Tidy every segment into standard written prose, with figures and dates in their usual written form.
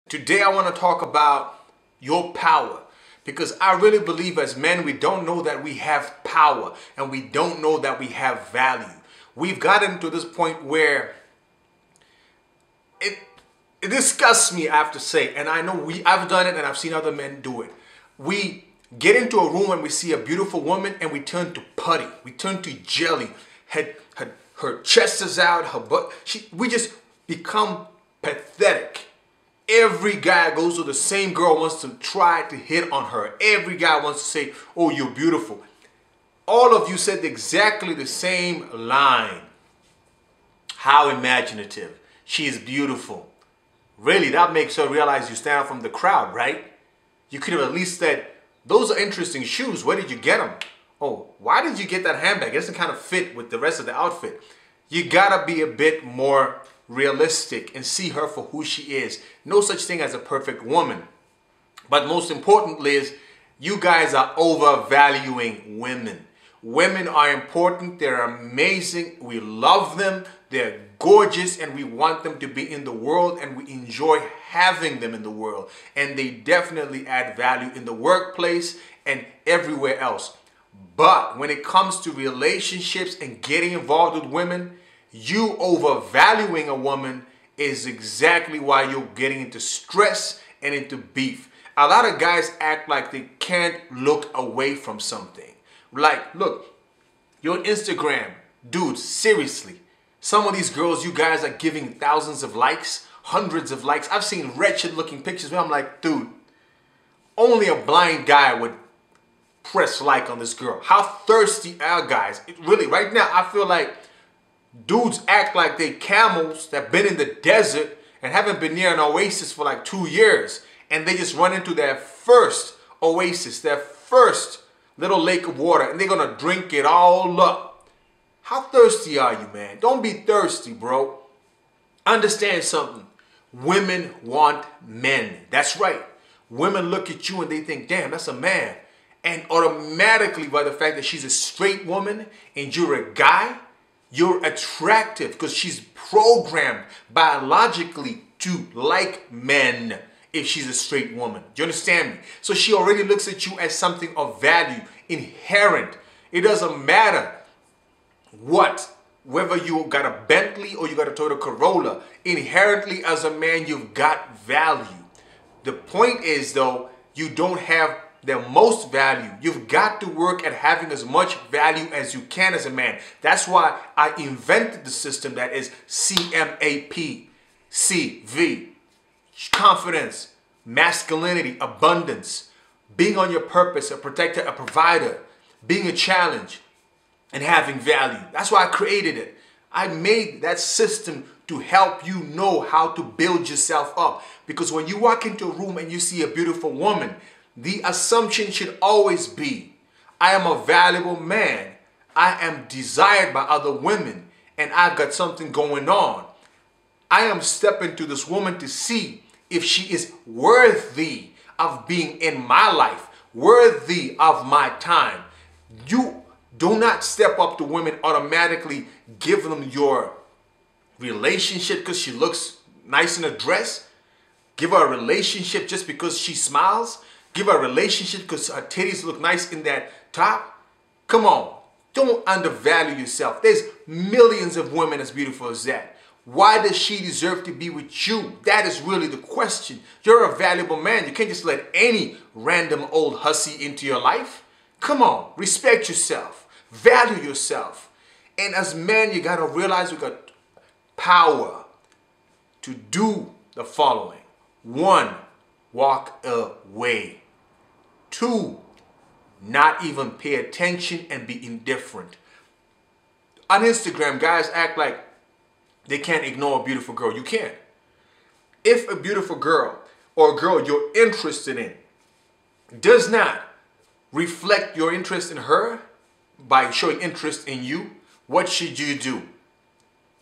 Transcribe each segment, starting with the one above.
Today I want to talk about your power because I really believe as men we don't know that we have power and we don't know that we have value. We've gotten to this point where it disgusts me, I have to say, and I know I've done it and I've seen other men do it. We get into a room and we see a beautiful woman and we turn to putty. We turn to jelly. Her chest is out, her butt. We just become pathetic. Every guy goes to the same girl, wants to try to hit on her. Every guy wants to say, oh, you're beautiful. All of you said exactly the same line. How imaginative. She is beautiful. Really, that makes her realize you stand out from the crowd, right? You could have at least said, those are interesting shoes. Where did you get them? Oh, why did you get that handbag? It doesn't kind of fit with the rest of the outfit. You gotta be a bit more realistic and see her for who she is. No such thing as a perfect woman. But most importantly is you guys are overvaluing women. Women are important. They're amazing. We love them. They're gorgeous and we want them to be in the world and we enjoy having them in the world. And they definitely add value in the workplace and everywhere else. But when it comes to relationships and getting involved with women, you overvaluing a woman is exactly why you're getting into stress and into beef. A lot of guys act like they can't look away from something. Like, look, you're on Instagram. Dude, seriously. Some of these girls, you guys are giving thousands of likes, hundreds of likes. I've seen wretched looking pictures where I'm like, dude, only a blind guy would press like on this girl. How thirsty are guys? Really, right now, I feel like dudes act like they camels that been in the desert and haven't been near an oasis for like 2 years. And they just run into their first oasis, their first little lake of water, and they're going to drink it all up. How thirsty are you, man? Don't be thirsty, bro. Understand something. Women want men. That's right. Women look at you and they think, damn, that's a man. And automatically, by the fact that she's a straight woman and you're a guy, you're attractive because she's programmed biologically to like men if she's a straight woman. Do you understand me? So she already looks at you as something of value, inherent. It doesn't matter whether you got a Bentley or you got a Toyota Corolla. Inherently as a man, you've got value. The point is though, you don't have the most value. You've got to work at having as much value as you can as a man. That's why I invented the system that is CMAP, CV, confidence, masculinity, abundance, being on your purpose, a protector, a provider, being a challenge, and having value. That's why I created it. I made that system to help you know how to build yourself up. Because when you walk into a room and you see a beautiful woman, the assumption should always be, I am a valuable man. I am desired by other women and I've got something going on. I am stepping to this woman to see if she is worthy of being in my life, worthy of my time. You do not step up to women automatically, give them your relationship because she looks nice in a dress. Give her a relationship just because she smiles. Give her a relationship because her titties look nice in that top. Come on. Don't undervalue yourself. There's millions of women as beautiful as that. Why does she deserve to be with you? That is really the question. You're a valuable man. You can't just let any random old hussy into your life. Come on. Respect yourself. Value yourself. And as men, you got to realize we got power to do the following. 1, walk away. 2, not even pay attention and be indifferent. On Instagram, guys act like they can't ignore a beautiful girl. You can. If a beautiful girl or a girl you're interested in does not reflect your interest in her by showing interest in you, what should you do?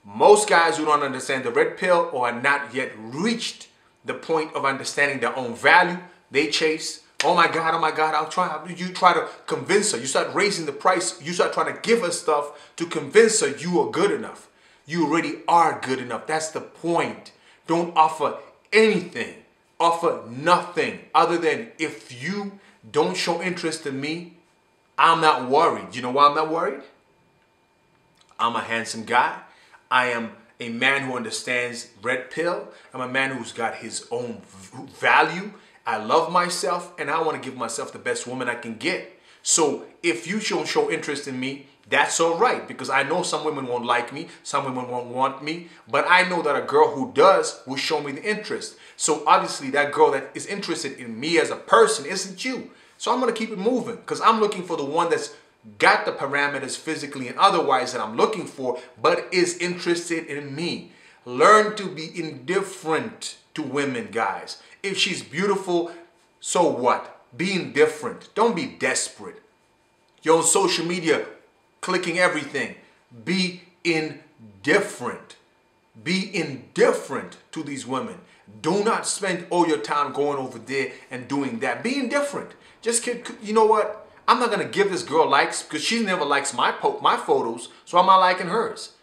Most guys who don't understand the red pill or are not yet reached the point of understanding their own value, they chase. Oh my God, I'll try. You try to convince her. You start raising the price. You start trying to give her stuff to convince her you are good enough. You already are good enough. That's the point. Don't offer anything offer nothing other than, if you don't show interest in me, I'm not worried. You know why I'm not worried? I'm a handsome guy. I am a man who understands red pill. I'm a man who's got his own value. I love myself, and I want to give myself the best woman I can get. So if you don't show interest in me, that's all right, because I know some women won't like me, some women won't want me, but I know that a girl who does will show me the interest. So obviously that girl that is interested in me as a person isn't you. So I'm going to keep it moving, because I'm looking for the one that's got the parameters physically and otherwise that I'm looking for, but is interested in me. Learn to be indifferent to women, guys. If she's beautiful, so what? Be indifferent. Don't be desperate. You're on social media clicking everything. Be indifferent. Be indifferent to these women. Do not spend all your time going over there and doing that. Be indifferent. Just, you know what? I'm not going to give this girl likes because she never likes my photos, so I'm not liking hers.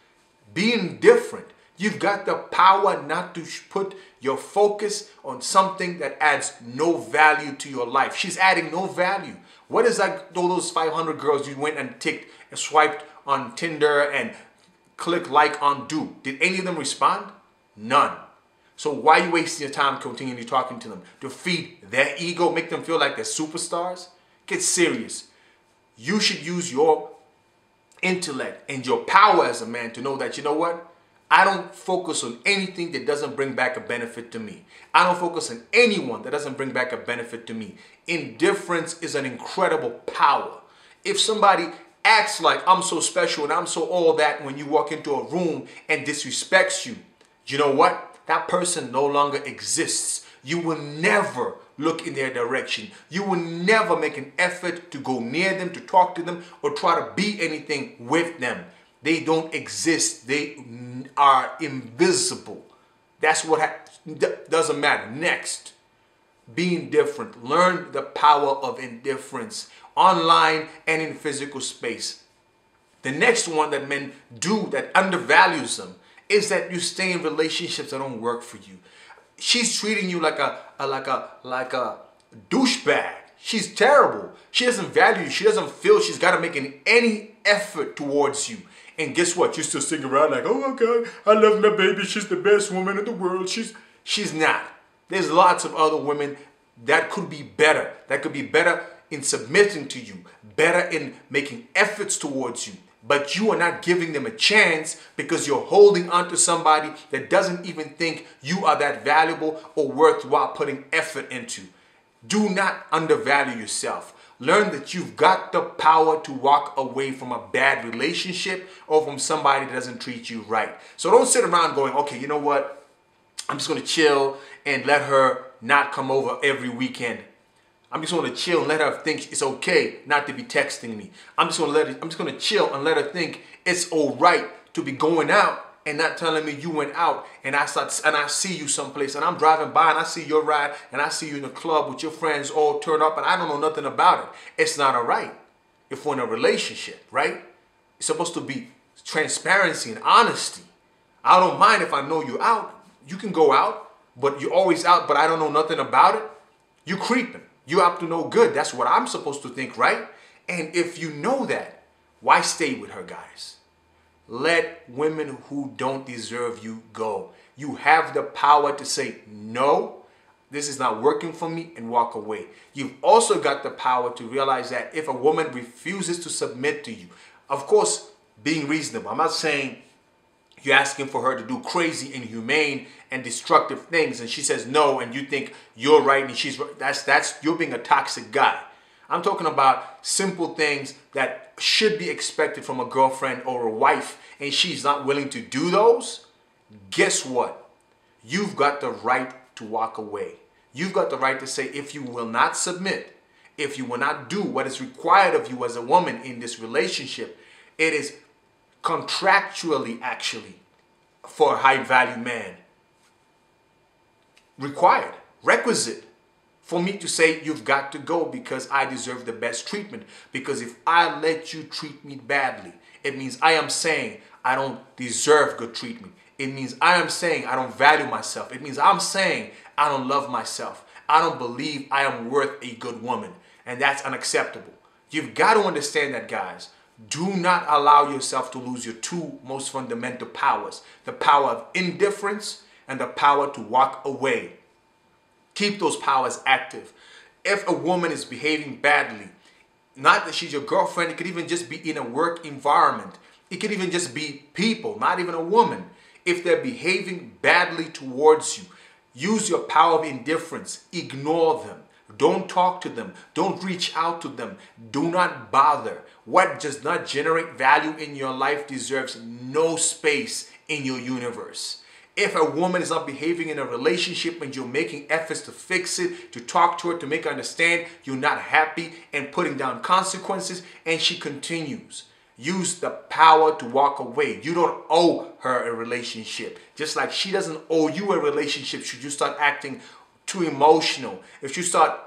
Be indifferent. You've got the power not to put your focus on something that adds no value to your life. She's adding no value. What is like all those 500 girls you went and ticked and swiped on Tinder and click like on do? Did any of them respond? None. So why are you wasting your time continually talking to them? To feed their ego, make them feel like they're superstars? Get serious. You should use your intellect and your power as a man to know that, you know what? I don't focus on anything that doesn't bring back a benefit to me. I don't focus on anyone that doesn't bring back a benefit to me. Indifference is an incredible power. If somebody acts like I'm so special and I'm so all that when you walk into a room and disrespects you, you know what? That person no longer exists. You will never look in their direction. You will never make an effort to go near them, to talk to them, or try to be anything with them. They don't exist. They are invisible. That's what doesn't matter. Next, be indifferent. Learn the power of indifference online and in physical space. The next one that men do that undervalues them is that you stay in relationships that don't work for you. She's treating you like a douchebag. She's terrible. She doesn't value you. She doesn't feel she's got to make any effort towards you. And guess what? You're still sitting around like, oh my God, I love my baby. She's the best woman in the world. She's not. There's lots of other women that could be better. That could be better in submitting to you, better in making efforts towards you. But you are not giving them a chance because you're holding on to somebody that doesn't even think you are that valuable or worthwhile putting effort into. Do not undervalue yourself. Learn that you've got the power to walk away from a bad relationship or from somebody that doesn't treat you right. So don't sit around going, okay, you know what? I'm just going to chill and let her not come over every weekend. I'm just going to chill and let her think it's okay not to be texting me. I'm just going to chill and let her think it's all right to be going out and not telling me you went out and I see you someplace and I'm driving by and I see your ride and I see you in the club with your friends all turned up and I don't know nothing about it. It's not all right if we're in a relationship, right? It's supposed to be transparency and honesty. I don't mind if I know you're out. You can go out, but you're always out, but I don't know nothing about it. You creeping. You up to no good. That's what I'm supposed to think, right? And if you know that, why stay with her, guys? Let women who don't deserve you go. You have the power to say, no, this is not working for me, and walk away. You've also got the power to realize that if a woman refuses to submit to you, of course, being reasonable. I'm not saying you're asking for her to do crazy, inhumane, and destructive things, and she says no, and you think you're right and she's right. That's you're being a toxic guy. I'm talking about simple things that should be expected from a girlfriend or a wife, and she's not willing to do those. Guess what? You've got the right to walk away. You've got the right to say, if you will not submit, if you will not do what is required of you as a woman in this relationship, it is contractually, actually, for a high value man, required, requisite for me to say you've got to go because I deserve the best treatment. Because if I let you treat me badly, it means I am saying I don't deserve good treatment. It means I am saying I don't value myself. It means I'm saying I don't love myself. I don't believe I am worth a good woman. And that's unacceptable. You've got to understand that, guys. Do not allow yourself to lose your two most fundamental powers. The power of indifference and the power to walk away. Keep those powers active. If a woman is behaving badly, not that she's your girlfriend, it could even just be in a work environment. It could even just be people, not even a woman. If they're behaving badly towards you, use your power of indifference. Ignore them. Don't talk to them. Don't reach out to them. Do not bother. What does not generate value in your life deserves no space in your universe. If a woman is not behaving in a relationship and you're making efforts to fix it, to talk to her, to make her understand you're not happy and putting down consequences, and she continues, use the power to walk away. You don't owe her a relationship. Just like she doesn't owe you a relationship should you start acting too emotional. If you start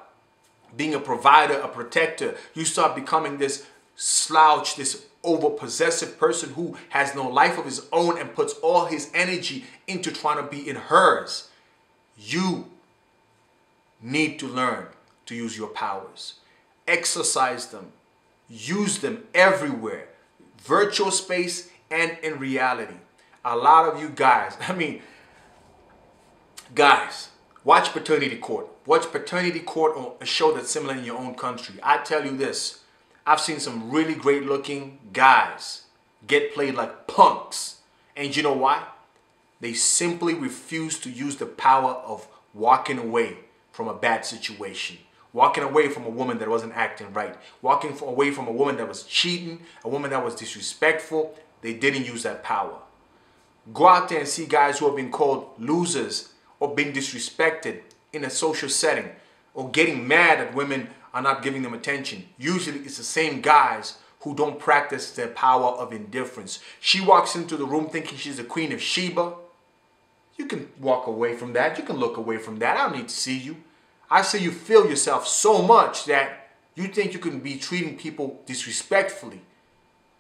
being a provider, a protector, you start becoming this slouch, this over-possessive person who has no life of his own and puts all his energy into trying to be in hers. You need to learn to use your powers. Exercise them. Use them everywhere. Virtual space and in reality. A lot of you guys, guys, watch Paternity Court. Watch Paternity Court on a show that's similar in your own country. I tell you this, I've seen some really great looking guys get played like punks. And you know why? They simply refuse to use the power of walking away from a bad situation. Walking away from a woman that wasn't acting right. Walking away from a woman that was cheating, a woman that was disrespectful. They didn't use that power. Go out there and see guys who have been called losers or being disrespected in a social setting or getting mad at women are not giving them attention. Usually it's the same guys who don't practice their power of indifference. She walks into the room thinking she's the Queen of Sheba. You can walk away from that. You can look away from that. I don't need to see you. I say you feel yourself so much that you think you can be treating people disrespectfully.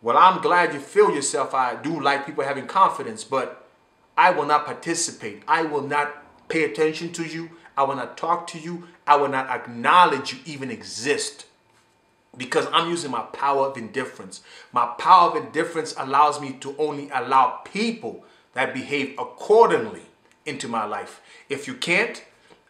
Well, I'm glad you feel yourself. I do like people having confidence, but I will not participate. I will not pay attention to you. I will not talk to you. I will not acknowledge you even exist because I'm using my power of indifference. My power of indifference allows me to only allow people that behave accordingly into my life. If you can't,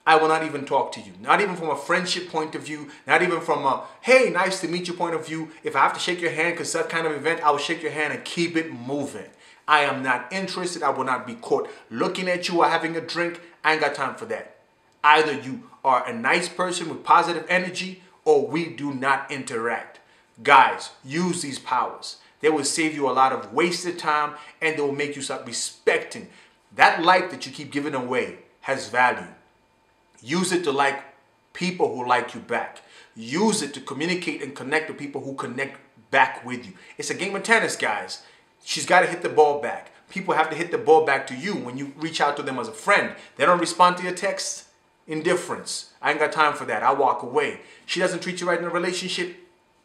I will not even talk to you. Not even from a friendship point of view. Not even from a, hey, nice to meet you point of view. If I have to shake your hand because that kind of event, I will shake your hand and keep it moving. I am not interested. I will not be caught looking at you or having a drink. I ain't got time for that. Either you are a nice person with positive energy or we do not interact. Guys, use these powers. They will save you a lot of wasted time and they will make you start respecting. That light that you keep giving away has value. Use it to like people who like you back. Use it to communicate and connect with people who connect back with you. It's a game of tennis, guys. She's got to hit the ball back. People have to hit the ball back to you when you reach out to them as a friend. They don't respond to your texts. Indifference. I ain't got time for that. I walk away. She doesn't treat you right in a relationship.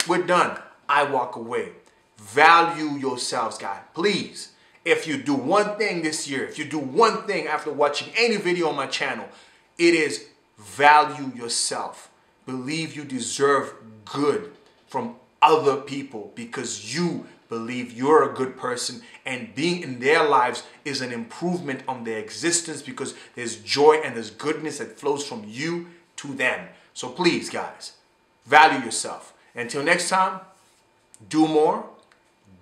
We're done. I walk away. Value yourselves, guys. Please. If you do one thing this year, if you do one thing after watching any video on my channel, it is value yourself. Believe you deserve good from other people because you believe you're a good person and being in their lives is an improvement on their existence because there's joy and there's goodness that flows from you to them. So please, guys, value yourself. Until next time, do more,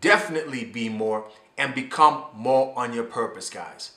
definitely be more, and become more on your purpose, guys.